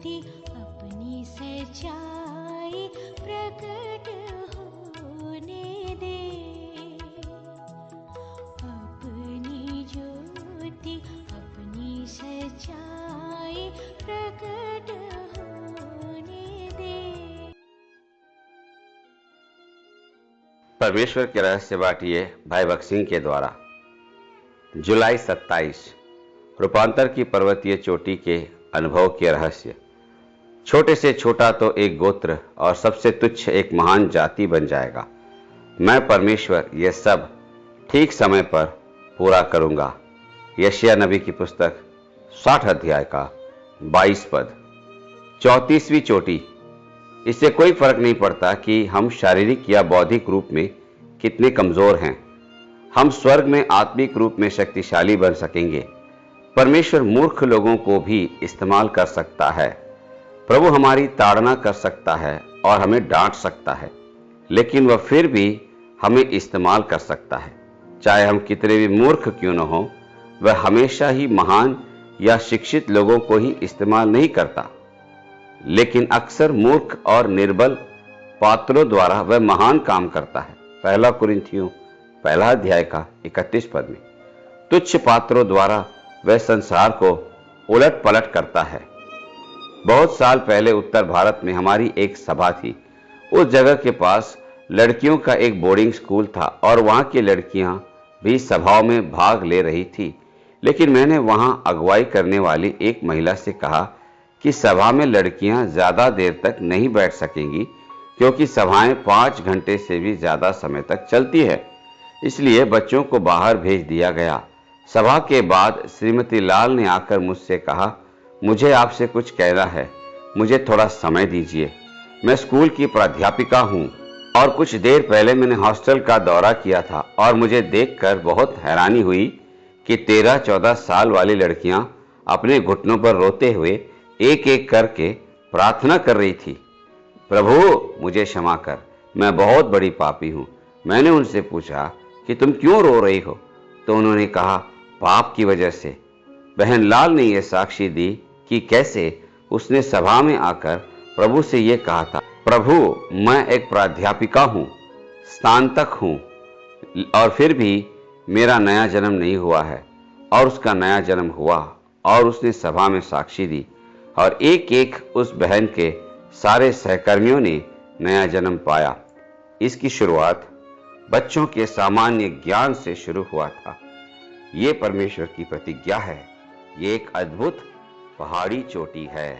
ज्योति अपनी सच्चाई प्रकट होने दे। अपनी ज्योति अपनी सच्चाई प्रकट होने दे। परमेश्वर के रहस्य बाटिए भाई भक्त सिंह के द्वारा। जुलाई 27, रूपांतर की पर्वतीय चोटी के अनुभव के रहस्य। छोटे से छोटा तो एक गोत्र और सबसे तुच्छ एक महान जाति बन जाएगा। मैं परमेश्वर ये सब ठीक समय पर पूरा करूंगा। यशायाह नबी की पुस्तक 60 अध्याय का 22 पद। 34वीं चोटी। इससे कोई फर्क नहीं पड़ता कि हम शारीरिक या बौद्धिक रूप में कितने कमजोर हैं, हम स्वर्ग में आत्मिक रूप में शक्तिशाली बन सकेंगे। परमेश्वर मूर्ख लोगों को भी इस्तेमाल कर सकता है। प्रभु हमारी ताड़ना कर सकता है और हमें डांट सकता है, लेकिन वह फिर भी हमें इस्तेमाल कर सकता है। चाहे हम कितने भी मूर्ख क्यों न हो, वह हमेशा ही महान या शिक्षित लोगों को ही इस्तेमाल नहीं करता, लेकिन अक्सर मूर्ख और निर्बल पात्रों द्वारा वह महान काम करता है। पहला कुरिन्थियों 1 अध्याय का 31 पद में। तुच्छ पात्रों द्वारा वह संसार को उलट पलट करता है। बहुत साल पहले उत्तर भारत में हमारी एक सभा थी। उस जगह के पास लड़कियों का एक बोर्डिंग स्कूल था और वहां की लड़कियां भी सभाओं में भाग ले रही थी। लेकिन मैंने वहां अगुवाई करने वाली एक महिला से कहा कि सभा में लड़कियां ज्यादा देर तक नहीं बैठ सकेंगी, क्योंकि सभाएं 5 घंटे से भी ज्यादा समय तक चलती है। इसलिए बच्चों को बाहर भेज दिया गया। सभा के बाद श्रीमती लाल ने आकर मुझसे कहा, मुझे आपसे कुछ कहना है, मुझे थोड़ा समय दीजिए। मैं स्कूल की प्राध्यापिका हूँ और कुछ देर पहले मैंने हॉस्टल का दौरा किया था और मुझे देखकर बहुत हैरानी हुई कि 13-14 साल वाली लड़कियां अपने घुटनों पर रोते हुए एक एक करके प्रार्थना कर रही थी, प्रभु मुझे क्षमा कर, मैं बहुत बड़ी पापी हूँ। मैंने उनसे पूछा कि तुम क्यों रो रही हो, तो उन्होंने कहा, पाप की वजह से। बहन लाल ने यह साक्षी दी कि कैसे उसने सभा में आकर प्रभु से यह कहा था, प्रभु मैं एक प्राध्यापिका हूँ, स्नातक हूँ, और फिर भी मेरा नया जन्म नहीं हुआ है। और उसका नया जन्म हुआ और उसने सभा में साक्षी दी और एक एक उस बहन के सारे सहकर्मियों ने नया जन्म पाया। इसकी शुरुआत बच्चों के सामान्य ज्ञान से शुरू हुआ था। ये परमेश्वर की प्रतिज्ञा है। ये एक अद्भुत पहाड़ी चोटी है।